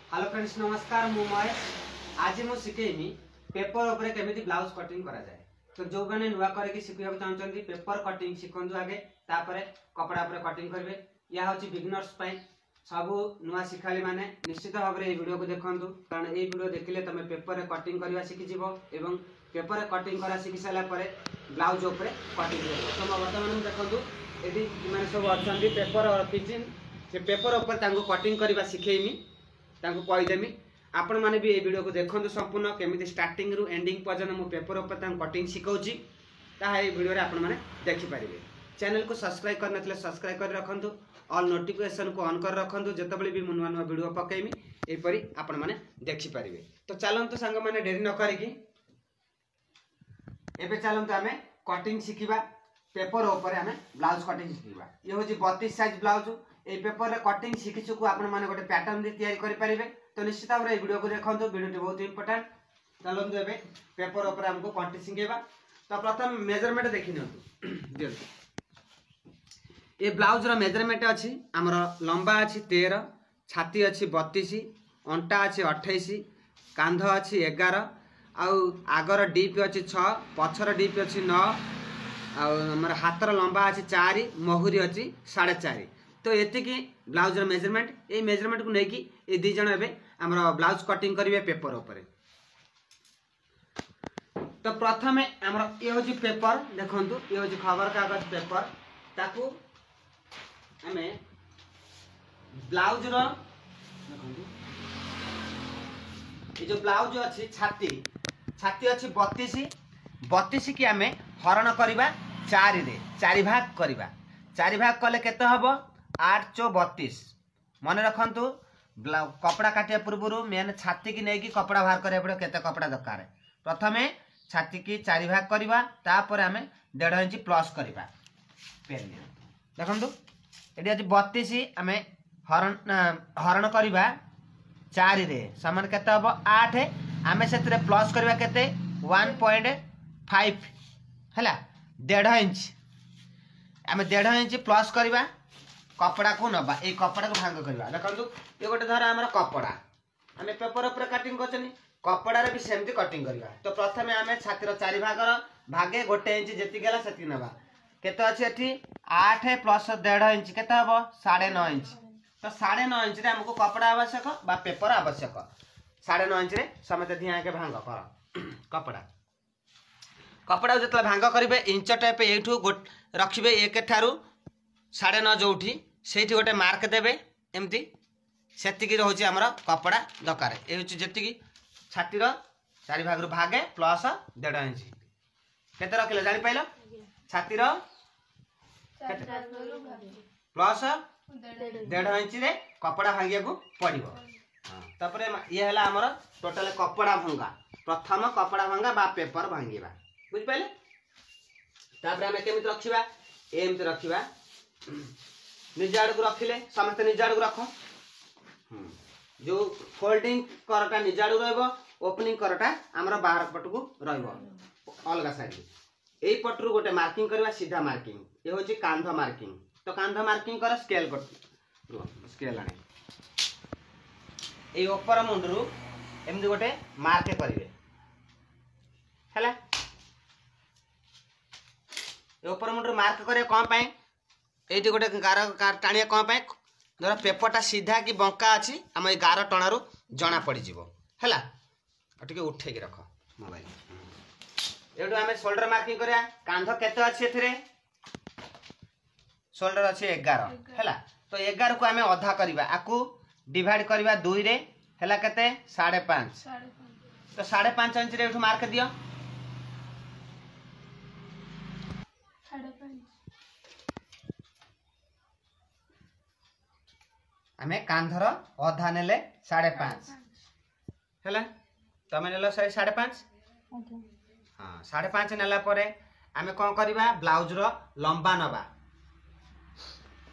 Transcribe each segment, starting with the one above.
Hello friends नमस्कार मु महेश आज मु शिखेमी पेपर ऊपर केमिति ब्लाउज कटिंग करा जाए। तो जो मैंने नुआ करके शिखिया चाहते पेपर कटिंग शिखु आगे तापर कपड़ा ऊपर कटिंग करेंगे। या हूँ बिगिनर्स सब नुआ शिखाली मैंने निश्चित भाव में वीडियो को देखूँ कारण ये वीडियो देखिले तुम पेपर कटिंग करवा शिखिज एवं पेपर कटिंग करा शिखि सारापर ब्लाउज उपर कटिंग कर। तो बर्तमान देखूँ ये मैंने सब अच्छा पेपर किचिन से पेपर उपर कटिंग करवा शिखेमी कहीदेमी आपण मैंने भी ये वीडियो को देखो संपूर्ण केमी स्टार्टिंग रु एंडिंग पर्यटन मु पेपर उपर कटिंग शिखाऊँगी ताहा वीडियो रे आपण मैंने देखिपारे। चैनल को सब्सक्राइब करन सब्सक्राइब कर रखु ऑल नोटिफिकेशन को ऑन कर रखु जितेबाला भी नुआ नुआ वीडियो पकेमी यहपरी आपण मैंने देखिपारे। तो चलतु सांग मैंने डेरी न करिकी एबे चलतु आमे कटिंग शिखिबा पेपर उपर आमे ब्लाउज कटिंग शिखिबा। ये हूँ 32 साइज ब्लाउज ये पेपर रे कटिंग शिखिछु को आपण माने गोटे पैटर्न दे तैयारी करि परिबे। तो निश्चित भाव वीडियो को देखंतु वीडियो बहुत इंपोर्टेंट। चलंतु एबे पेपर ऊपर हमको कटिंग शिखेबा। तो प्रथम मेजरमेंट देखि नियंतु ये ब्लाउज रो मेजरमेंट अछि हमर लंबा अछि 13 छाती अछि 32 अंटा अछि 28 कांध अछि 11 आउ आगर डीप अछि 6 पछर डीप अछि 9 आउ हमर हातर लंबा अछि 4 महुरी अछि 4.5। तो ये ब्लाउज मेजरमेंट ये मेजरमेंट को लेकिन ये दी जन ए आम ब्लाउज कटिंग करेंगे पेपर उपर। तो प्रथम आम ये हूँ पेपर देखु ये हूँ खबर कागज पेपर ताकू आम ब्लाउज ये जो ब्लाउज अच्छी छाती छाती अच्छी 32 की आम हरण करवा 4 भाग करवा 4 भाग कले केते हबो 8 चौ 32। मन रखु कपड़ा काटिया पूर्व मेन छाती की नहीं कपड़ा बाहर करा पड़े केते कपड़ा दरकार। प्रथमे छाती की 4 भाग करवा तापर आम 1.5 इंच प्लस करवा पेन देखु ये आज 32 आम हरण करवा 4 रे समान केते हबो 8 आम से प्लस करवा केते 1.5 हैला 1.5 इंच आम 1.5 इंच प्लस करवा कपड़ा को नबा ये कपड़ा को भांग करवा। देखो ये गोटे धर आम कपड़ा आम पेपर उपर कटिंग कर कपड़ा भी सेमती कटिंग करवा। तो प्रथम आम छातीर 4 भागर भागे 1 इंच जी गला से नवा केते अच्छे एठी 8 प्लस 1.5 इंच केते हम 9.5 इंच। तो 9.5 इंच रे हमको कपड़ा आवश्यक बा पेपर आवश्यक 9.5 इंच रे समेत धिया के भांग कर कपड़ा कपड़ा जो भांग करेंगे इंच टाइप यू रखिए 1 ठारू 9.5 जोठी से गोटे मार्क देवे एमती से रोचे आमर कपड़ा दरकार। ये हूँ जी छातीर 4 भाग भागे प्लस 1.5 इंच केते रखिले जानी पाइल छातीर प्लस 1.5 इंच रे कपड़ा भांगिया को पड़ो। तापर ये है आमर टोटाल कपड़ा भंगा प्रथम कपड़ा भंगा बा पेपर भांगा बुझिपारे। तापर आम केमी रखा एमती रखा निज आड़ को रखिले समस्त निज आड़ को रख जो फोल्डिंग करटा निज आड़ ओपनिंग करटा आमर बाहर पट को अलग साइड यही पटरू गोटे मार्किंग करवा सीधा मार्किंग ये हूँ कांध मार्किंग। तो कांध मार्किंग कर स्केल कर स्केल आने ये ऊपर मुंडरू एमती गोटे मार्क करेंगे है ऊपर मुंडरू मार्क करे कौन पाए ये गोटे गार टाणिया कौन पाए धर पेपरटा सीधा कि बंका अच्छी आम ये गार टणारू जना पड़ज है टे उठे रख मोबाइल ये आम शोल्डर मार्किंग करा कांध केते अच्छी ए शोल्डर अच्छे 11 है। तो 11 को आम अधा करवा आपको डिवाइड करवा 2 रे है केते 5.5 तो 5.5 इंच रे मार्क दियो आम कांधर अधा नेले 5.5 है तुम नेल 5.5 हाँ 5.5 नेला आम कौन करवा ब्लाउज लंबा नवा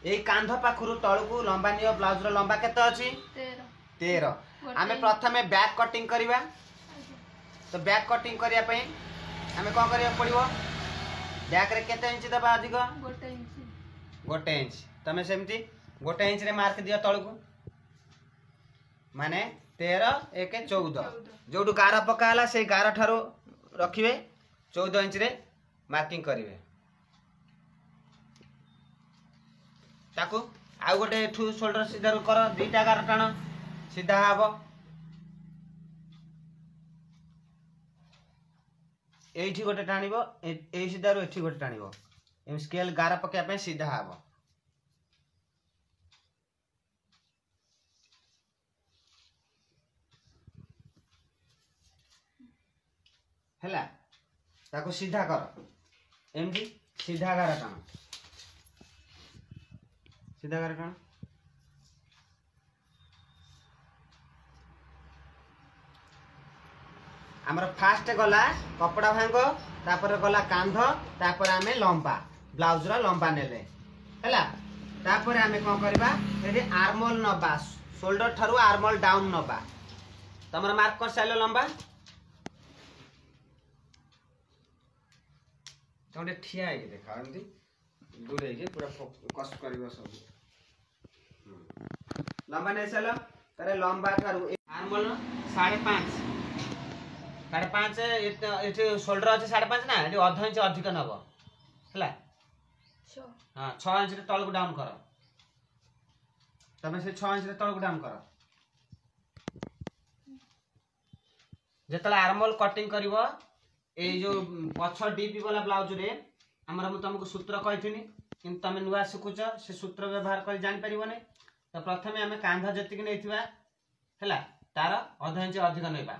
यही कांध पाखु तलू लंबा नियो ब्लाउज लंबा केते अच्छी 13 आम प्रथम बैक कटिंग करवा। तो बैक कटिंग करने आम कौन करा पड़ो बैक रे केते इंच दबा अधिक 1 इंच तुम सेमती 1 इंच रे मार्क दियो तलू माने 13 1 14 जो गार पकाला से गार ठारू रखिए 14 इंच रे मार्किंग करेंगे ताकू आउ गोटे एठू शोल्डर सीधा कर दीटा गार टाण सीधा हम एठी गोटे टाणिबो ए सीधारू एठी गोटे टाणिबो एम स्केल गार पकाया सीधा हम हैला ताको सीधा कर एमती सीधा गार टाण सीधा गार टाण आमर फास्ट गला कपड़ा भांग तापर गला कांध तापर आमे लंबा ब्लाउज रा लंबा नेले हैला तापर आमे कोन करबा एठी आर्मल नबा शोल्डर थारु आर्मल डाउन नबा तमर मार्क कर साइलो लंबा तोंडे ठिया है देखा एमती दूर है पूरा कष्ट करबो सब लंबा नै साइलो तारे लंबा थारु आर्मल 5.5 5.5 एठी शोल्डर अछि 5.5 ना एठी आधा इंच अधिक नब हैला हां 6 इंच रे तळ को डाउन कर तमे से 6 इंच रे तळ को डाउन कर जेतला आर्मल कटिंग करबो ए जो पछ डीपी वाला ब्लाउज रे हमरा मु तुमको सूत्र कहिथिनी किंतु तमे नुवा सिकुच से सूत्र व्यवहार कर जान परिबो नै तो प्रथमे हमें कांधा जतिक नैथिबा हैला तार आधा इंच अधिक नैबा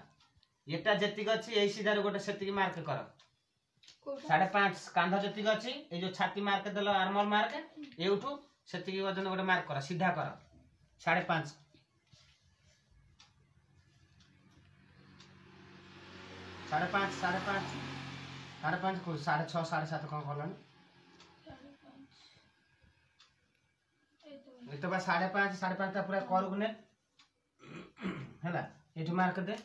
एटा जतिक अछि एई सीधार गोटे सेतिक मार्क कर 5.5 कांधा जतिक अछि ए जो छाती मार्क देलो आर्मल मार्क एउठू सेतिक वजन गोटे मार्क कर सीधा कर 5.5 5.5 को 6.5 7.5 कौन कल तो 5.5 पूरा कर गुने हैला एठी मार्क दे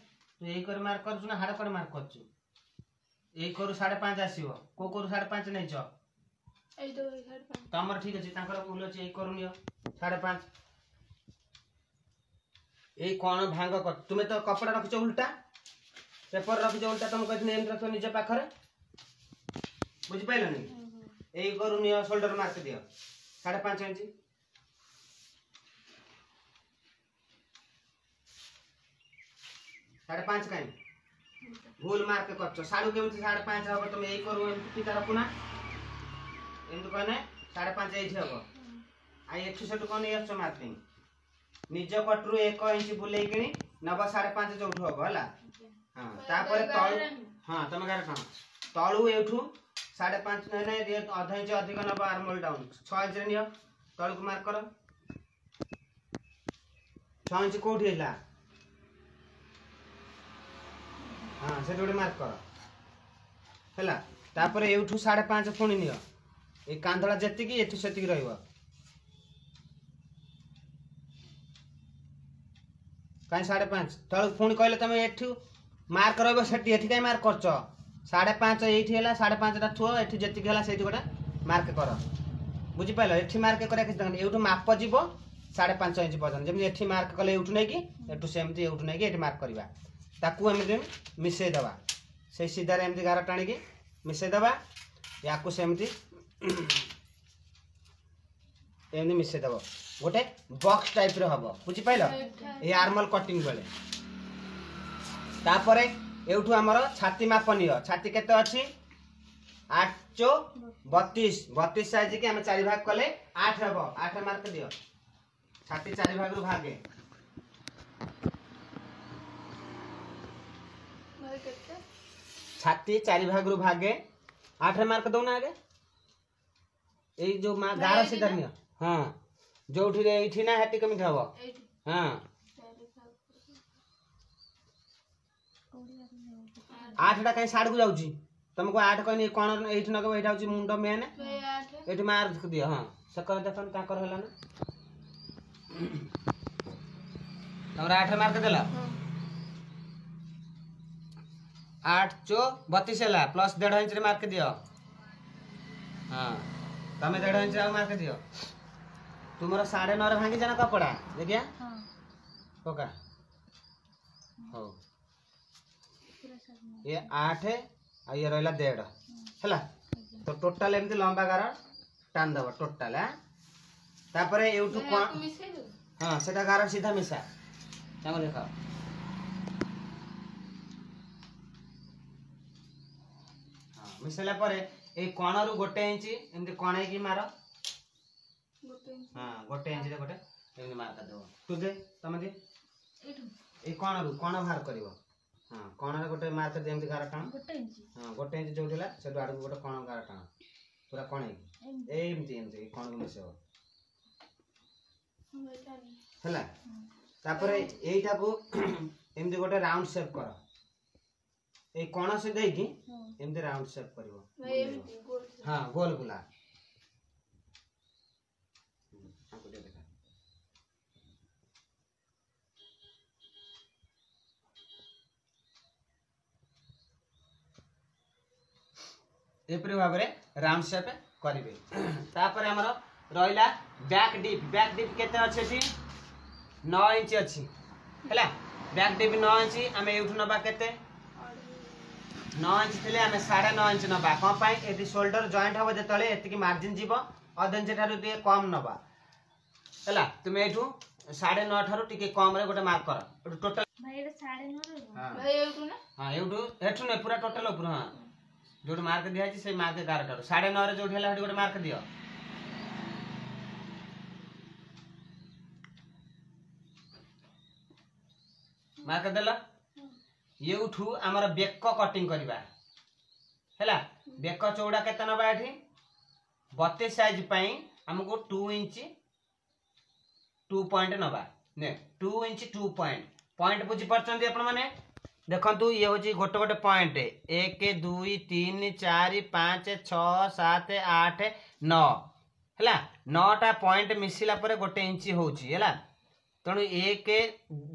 तू एई कर मार्क करछु ना हाड़ कर मार्क करछु एई करू 5.5 आसीबो को करू 5.5 नै छ एई तो 5.5 तमर ठीक अछि ताकर भूल अछि एई करू नियो 5.5 एई कोन भांग कर तुमे तो कपड़ा रखछ उल्टा पेपर रखि जो उल्टा तुम कहथिन एम रखो निज पाखरे बुझि पाइलो नि एई करू नियो शोल्डर मार्क दियो 5.5 इंच 5.5 काई भूल मार्क करछ साडू केमति 5.5 हबो तुम एई करू एमति टिका रखुना एमति कहने 5.5 एठी हबो आई एठी सेटु कोन एछ मार्किंग निज कटरू 1 इंच बुलेई किनी नबा 5.5 जोठू हबो हला हां तापर तळ हां तमे गार खाना तळू एठू 5.5 नै नै आधा इंच अधिक नबा आर्मल डाउन 6 इंच नियो तळ को मार्क कर 6 इंच कोठी हैला हां से जोडे मार्क कर हैला तापर एठू 5.5 पुणी नियो ए कांधला जति की एठू सेति की रहइबो काई 5.5 तळ पुणी कहले तमे एठू मार्क रहइबो सेति एठी काई मार्क करछ 5.5 एठी हैला 5.5 टा थुओ एठी जति की हैला सेति गोटा मार्क कर बुझि पाइलो एठी मार्क करे कि एठू माप जिवो 5.5 इंच वजन जेमि एठी मार्क कले एठू नै कि एठू सेमति एठू नै कि एठी मार्क करबा ताकू हम मिसे दबा से सीधा एमती गार टाणी की मिसे दबा या सेमती एमती मिसे दब गोटे बॉक्स टाइप रे हबो बुझि पाइलो ए आर्मल कटिंग बेले तापरे एउठू हमर छाती माप नियो छाती केते अछि 8 चो 32 साइज के हम चारि भाग कले 8 हबो 8 मार्क दियो छाती चारि भाग रु भागे छाती चारि भाग रु भागे 8 मार्क दो ना आगे ए जो मा गार से धरनियो हां जोठी रे एठी ना हेटी कमी हबो हां 8 टा कहीं साड को जाउची तुमको 8 कहनी कोन एठी नगो एठा होची मुंडो मेन एठी मार दियो हां सकर देखन काकर होला ना हमरा 8 मार्क देला 8 चो 32 हैला प्लस 1.5 इंच रे मार्क दियो हां तमे 1.5 इंच आ मार्क दियो तुमरो 9.5 रे भांगी जाना कपड़ा देखिया हां ओका हो ये 8 आ ये रहला 1.5 हैला तो टोटल एमती लंबा गार टान दब टोटल हां तापर एउठू कोन हां सेटा गार सीधा मिसा ताको देखा हां मिसला परे ए कोणरू गोटे इंच एमती कोणे की मारो हां गोटे इंच रे गोटे एमती मार का दो तू दे तमे दे ए कोणरू कोण बाहर करिवो हां कोण रे गोटे मार कर जेमती गार टाण गोटे इंच हां गोटे इंच जोडिला से आडू गोटे कोण गार टाण पूरा कोणे एमती एमती कोण को मिसो हैला तापर एइटा को एमती गोटे राउंड शेप कर ए कोण से देई की एमती राउंड शेप करिवो हां गोल गुला एपरी भाव में राउंड शेप करेंगे तापर आमर रहा बैक डिप केते अच्छे 9 इंच अच्छी है बैक डिप 9 इंच आम ये नवा केते 9 इंच थे आम 9.5 इंच नवा कौन ये शोल्डर जॉइंट हम जो ये मार्जिन जीव अधे इंच ठार कम नवा है तुम ये 9.5 ठार टे कम गोटे मार्क कर टोटल हाँ एठू नहीं पूरा टोटल ऊपर हाँ जो मार्क दिखाई से मार्क गार ठार 9.5 जो गोटे मार्क दियो मार्क देल ये आमर बेक कटिंग करवा है बेक चौड़ा केते नवा ये 32 साइज आमको 2 इंच 2 पॉइंट नवा ने 2 इंच 2 पॉइंट बुझी पार्टी आपण मैंने देखु ये हूँ गोटे गोटे पॉइंट 1 2 3 4 5 6 7 8 9 है 9टा पॉइंट मिसिला परे गोटे इंच होगा तेणु 1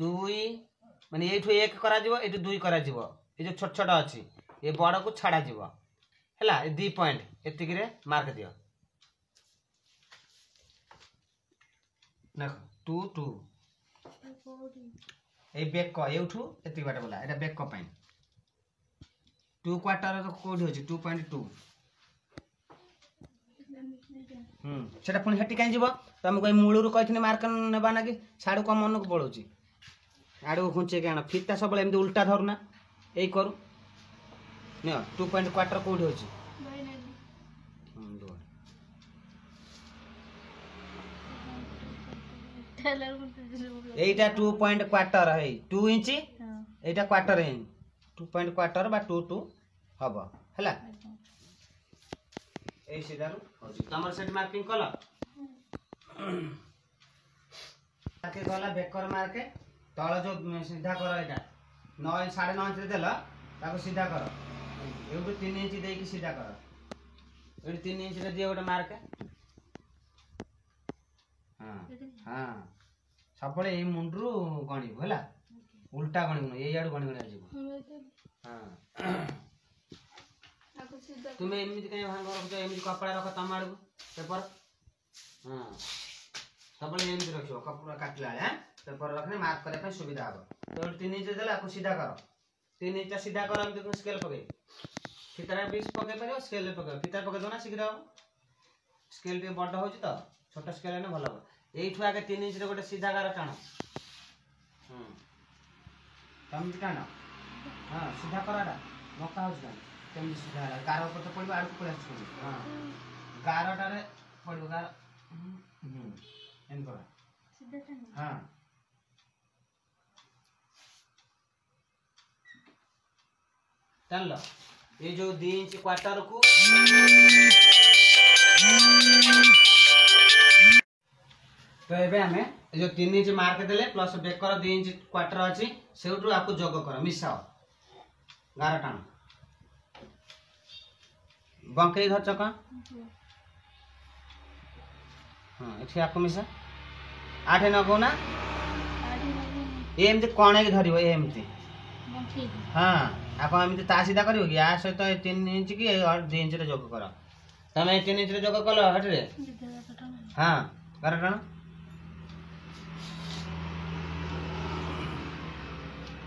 2 माने ये 1 करा ये 2 करा ये जो छोट छोट अच्छी ये बड़ को छाड़ा है ये 2 पॉइंट एतिक मार्क दियो देख 2 2 ए बेक एठू एति बाट बोला एटा बेक पाई 2 क्वार्टर कोठी होची 2.2 सेटा पुनी हेटी काई जीवो तुम कोई मूलरू कहिथिने मार्क नेबा ना कि साडू को मन को पळोची आडू खुंचे के आना फिता सब एमती उल्टा धरना एई करू न 2 पॉइंट क्वार्टर कोठी होची एटा 2 पॉइंट क्वार्टर है 2 इंच एटा क्वार्टर है 2 पॉइंट क्वार्टर बा 2 2 हबो हला ए सीधारू होजी तमर सेट मार्किंग कला ताके गला बेकर मार्के तळ जो सीधा कर एटा 9 9.5 इंच देला ताको सीधा कर एउटो 3 इंच देई की सीधा कर एडी 3 इंच रे दियो गोटे मार्क हां हां सबले ए मुंडरू गणिबो हैला उल्टा गणिबो ए याडू गणि गणि आजिबो हां तुमे एमिति कहीं भांग रख दो एमिति कपड़ा रख तम आडू पेपर हां सबले एमिति रखियो कपड़ा काटला है पेपर रखने मार्क करे पे सुविधा हो तो 3 इंच देला को सीधा करो 3 इंच सीधा करो हम देखो स्केल पके फितारे 20 पके परियो स्केल पके फितारे पके दो ना शीघ्र स्केल पे बड़ होची तो छोटा स्केल ने भलो एठू आगे 3 इंच रे गोटे सीधा गार टाण तम टाण हां सीधा कराडा मक्का हो जान तम सीधा गार ऊपर तो पड़बो आड़ को पड़े हां गारटा रे पड़बो गार एन करा सीधा टाण हां टाण लो ये जो 2 इंच क्वार्टर को तो ये आम जो 3 इंच मार्क देले प्लस बेकर 2 इंच क्वार्टर अच्छी से आपको जोग कर मिसाओ गार टाण बंकई धर चक हाँ ये आपको मिसा 8 नगो ना एमती कणे धर एमती हाँ आप एमती ता सीधा कर सहित 3 इंच कि 2 इंच जोग कर तुम 3 इंच जोग कल हटे हाँ गार टाण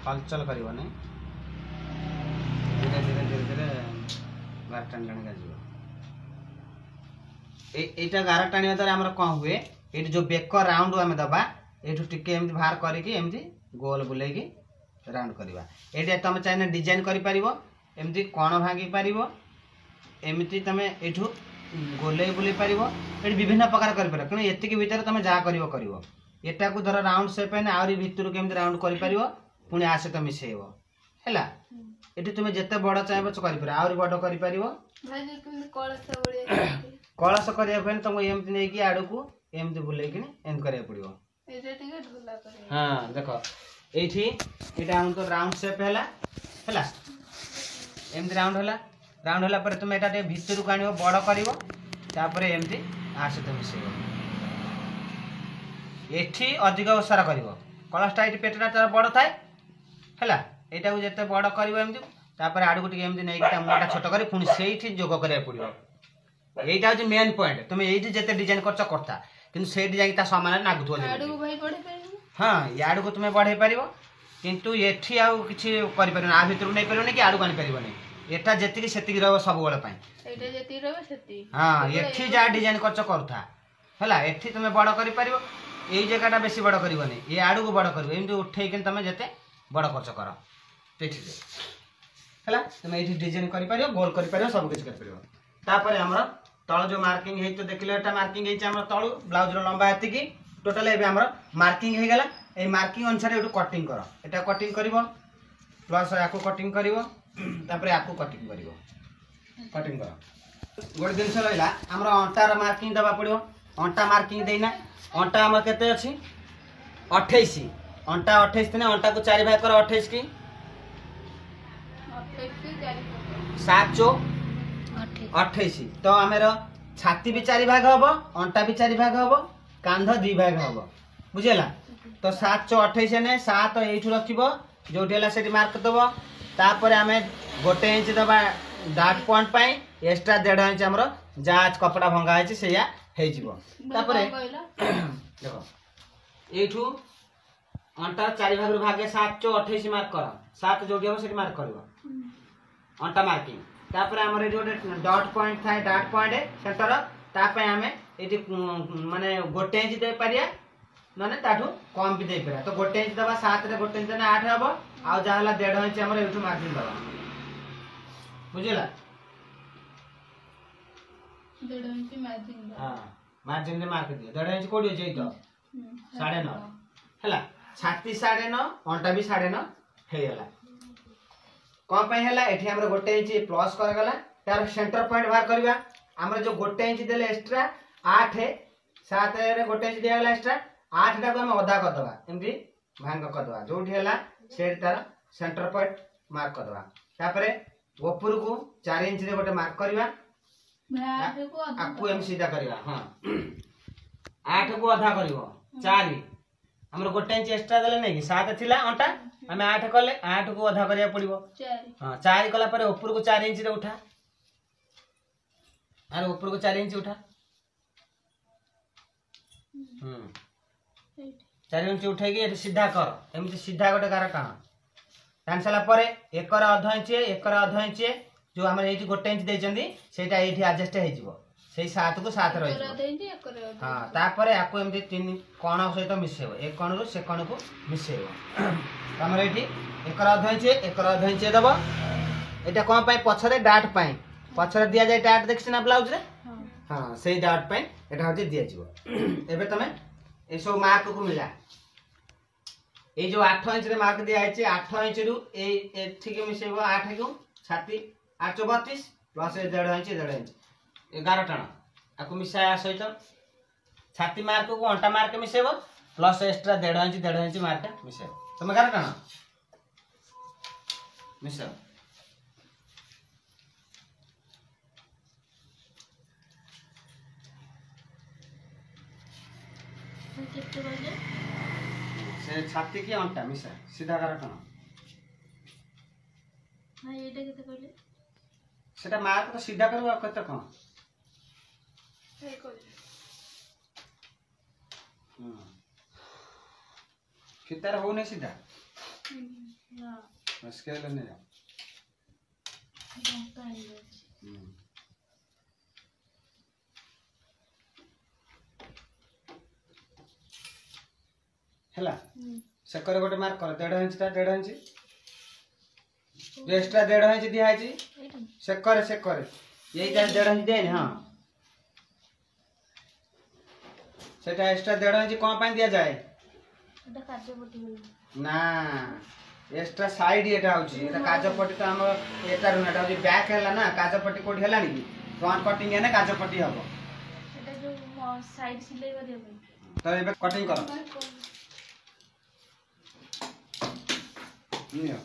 हलचल करनी धीरे धीरे धीरे धीरे गार टाणी टाणी जीव यहाँ गार टाणी द्वारा आम कौन हुए ये जो बेक राउंड आम दबा ये टिके एमती बाहर करके एमती गोल बुलेकी राउंड करवा ये तुम चाहिए डिजाइन करमती कण भांगी पार एमती तुम ये गोल बुले पार ये विभिन्न प्रकार कर कि ये भितर तुम जहाँ कर को धर राउंड सेप आहरी भितर केमती राउंड कर पुणी आ सहित मिसेब है ये तुम जिते बड़ चाहे कर आहरी बड़ कर कलश करने तुमको एमती नहीं आड़ को एमती बुलेकिन एम करा पड़ो हाँ देख ये तो राउंड सेप है एमती राउंड है पर तुम यहाँ भितर को आण बड़ कर एमती आ सहित मिसेब ये अधिक ओसार कर कलशटा ये पेटटा तार बड़ थाए है यहाँ को जिते बड़ कर आड़ को एमती नहीं मुटा छोट कर पुणी से जोग करा पड़ो यहीटा हूँ मेन पॉइंट तुम ये जिते डिजाइन करता कि से सामान नागुथ हाँ याड़ को तुम्हें बढ़े पार कितु ये कि आ भितर नहीं पार कि आड़ को आनीपारनी एटा जी से सब हाँ ये जहाँ डिजाइन करूथा है ये तुम्हें बड़ कर यही जगह बेसी बड़ करनी ये आड़ को बड़ कर उठे तुम जिते बड़ खर्च कर पेटी है तुम ये डिजाइन कर गोल कर सब किसी कर आम तल जो मार्किंग है तो देख लो ये मार्किंग है तलू ब्लाउज लंबा ये टोटाल एम मार्किंग हो गला ये मार्किंग अनुसार ये कटिंग कर यहाँ कटिंग कर प्लस या कटिंग कर आपको कटिंग कर कटिंग कर गोटे जिन रहा आम अंटार मार्किंग दबा पड़ो अंटा मार्किंग देना अंटा आम के 28 अंटा 28 दिन अंटा को 4 भाग कर 28 की 7 चौ 28 तो आमेर छाती भी 4 भाग हम अंटा भी 4 भाग हम कांध 2 भाग हम बुझेगा तो 7 चौ 28 ने 7 यू रखब जो से मार्क दब तापर आम 1 इंच दबा डाट पॉइंट एक्स्ट्रा 1.5 इंच आमर जहाँ कपड़ा भंगा है देख यू अंटा 4 भाग भागे 7 चौ 28 मार्क कर 7 जो हम से मार्क कर अंटा मार्किंग तापर आमर ये गोटे डॉट पॉइंट थाए डॉट पॉइंट सेंटर तापे आम ये माने 1 इंच दे पारिया माने ताठू कम भी दे पारिया तो 1 इंच दबा 7 रे 1 इंच 8 हम आ जहाँ 1.5 इंच आमर एठू मार्जिन दबा बुझला 1.5 इंच मार्जिन हां मार्जिन रे मार्क दियो 1.5 इंच कोडी छै तो 9.5 हैला छाती 9.5 अंटा भी 9.5 हे गेला कौन पाई है एठी हमर 1 इंच प्लस कर गला तार सेंटर पॉइंट बाहर करबा हमर जो 1 इंच देले एक्स्ट्रा 8 है 7 रे 1 इंच दिया गला एक्स्ट्रा 8 टा को हम आधा कर दबा एमती भांग कर दबा जोठी हैला से तार सेंटर पॉइंट मार्क कर दबा तापरे ऊपर को 4 इंच रे गोटे मार्क करबा आपको एम सीधा करबा हां 8 को आधा करबो 4 हमर 1 इंच एक्स्ट्रा देले नै कि 7 थिला अंटा हमें 8 कले 8 को आधा करिया पड़िबो 4 हां 4 कला परे ऊपर को 4 इंच रे उठा अरे ऊपर को 4 इंच उठा 4 इंच उठे के सीधा कर एमती सीधा गोटे गार टाण टाण साला परे 1.5 इंच 1.5 इंच जो हमर एठी 1 इंच देचंदी सेटा एठी एडजस्ट हे जिवो से 7 को 7 रही हाँ तापर आपको एमती 3 कण सहित मिसेब एक कण रु से कण को मिसेब हमर एठी 1.5 इंच 1.5 इंच दबो एटा कोन पई पछरे डाट पई पछरे दिया जाय डाट देखछ ना ब्लाउज रे हां सेही डाट पई एटा होती दिया जिवो एबे तमे ए सब मार्क को मिला ए जो 8 इंच रे मार्क दिया है 8 इंच रु ए एठी के मिसेब 8 को छाती 832 प्लस 1.5 इंच 1.5 इंच 11 टाण आपको मिसाया सहित छाती मार्क को अंटा मार्क मिसेब प्लस एक्स्ट्रा 1.5 इंच मार्क मिसेब तुम 11 टाण मिसेब से छाती की अंटा मिसा सीधा 11 टाण हां एटा केते कहले सेटा मार्क तो सीधा करबा कते कोन हे कहले कितार हो नहीं सीधा ना स्केल नहीं जाओ बंका है हैला सेकर गोटे मार्क कर 1.5 इंच 1.5 इंच एक्स्ट्रा 1.5 इंच दिया है सेकर यही 1.5 इंच दे हां सेटा एक्स्ट्रा 1.5 इंच कोन पाई दिया जाए एटा काजो पट्टी बोली ना एक्स्ट्रा साइड एटा होची एटा काजो पट्टी तो हम एटा रुनाटा होची बैक हैला ना काजो पट्टी कोठी हैला नी फ्रंट कटिंग है ना काजो पट्टी हबो एटा जो साइड सिलाई करिया पे तो एबे कटिंग करो नियो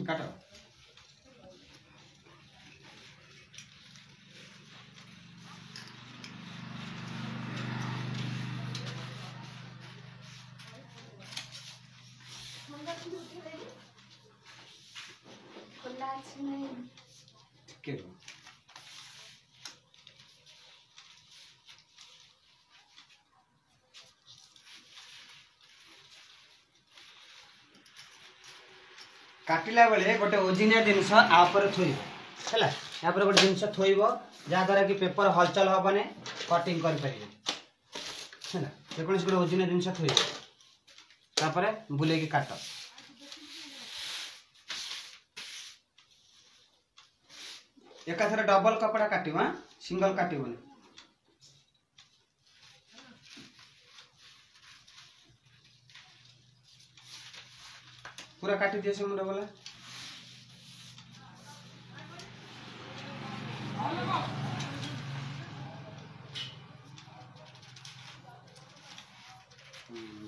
काटो खुला अच्छी नहीं के काटिला बेले गोटे ओजिनिया जिनस आपर थोइब हैला या पर गोटे जिनस थोइब जा द्वारा कि पेपर हलचल हबने कटिंग कर परिबे हैला जेकोनस गोटे ओजिनिया जिनस थोइब तापरे बुले की काट एका थरे डबल कपड़ा काटिबा सिंगल काटिबोनी पूरा काटी दिए से मुंडा वाला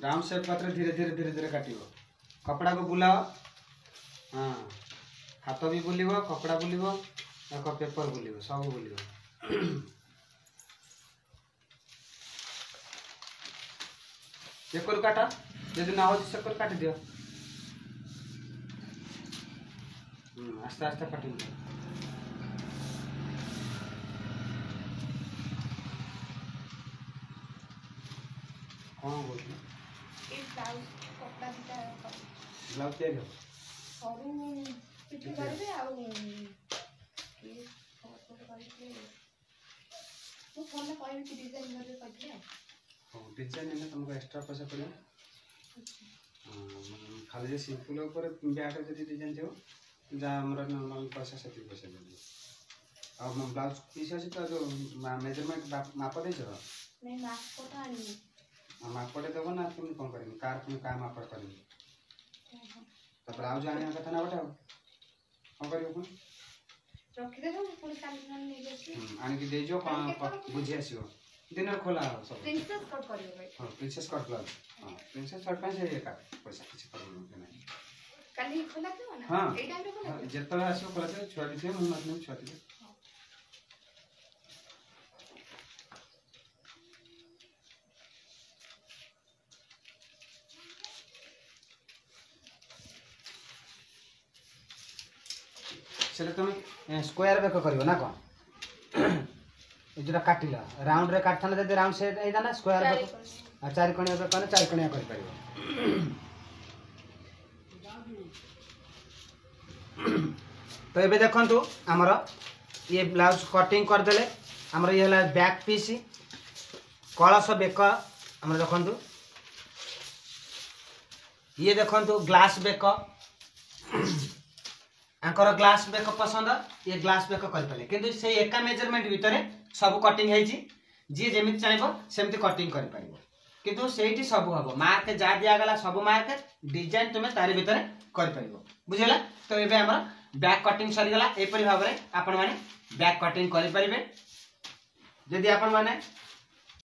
राउंड शेप पत्र धीरे धीरे काटिबो कपड़ा को बुलाओ हां हाथ भी बुलिबो कपड़ा बुलिबो एक पेपर बुलिबो सब बुलिबो एकर काटा यदि ना हो सेकर काट दियो आस्ते आस्ते कटिंग कौन बोल ये ब्लाउज कपड़ा दिता ब्लाउज तैयारी हो और पिटी करबे आ ये फोटो करके तो फोन में कोई भी डिजाइन करके करके हो डिजाइन में तुमको एक्स्ट्रा पैसा पड़े खाली सिंपल ऊपर बैक जदी डिजाइन जो जा हमरा नॉर्मल पैसा से पैसा दे अब हम ब्लाउज पीस আছে তো मेजरमेंट माप दे छ नहीं माप कोटा आनी माप पड़े देबो ना तुम कोन करेंगे कार तुम का माप पड़ करेंगे तो ब्लाउज आने का था ना बताओ कोन करियो कोन रखि दे हम पुलिस कान नहीं देछि आने की दे जो बुझी आसियो दिन खोला सब प्रिंसेस कट करियो भाई हां प्रिंसेस कट ब्लाउज हां प्रिंसेस कट पे से का पैसा किछ करबो नहीं कल ही खोला क्यों ना हां ए टाइम रे खोला जेतला आसियो खोला से छोड़ी थे मन मतलब छोड़ी थे सेटा तुम स्क्वायर बेक करियो ना कोन ए जोटा काटिला राउंड रे काटथना जदि राउंड से एदा ना स्क्वायर बेक आ चार कोणिया बेक ना चार कोणिया कर परियो तो एबे देखंतु हमर ये ब्लाउज कटिंग कर देले हमर ये हला बैक पीस कलस बेक हमर देखंतु ये देखंतु ग्लास बेक आंकर ग्लास बेक पसंद ये ग्लास बेक कर पले किंतु से एका मेजरमेंट भीतर सब कटिंग हेजी जी जेमिति चाहबो सेमिति कटिंग कर पारिबो किंतु सेठी सब हबो मार्क जा दिया गला सब मार्क डिजाइन तुमे तारि भीतर कर पारिबो बुझिला तो एबे हमर बैक कटिंग सरी गला एपरि भाबरे आपण माने बैक कटिंग करि परिबे जदि आपण माने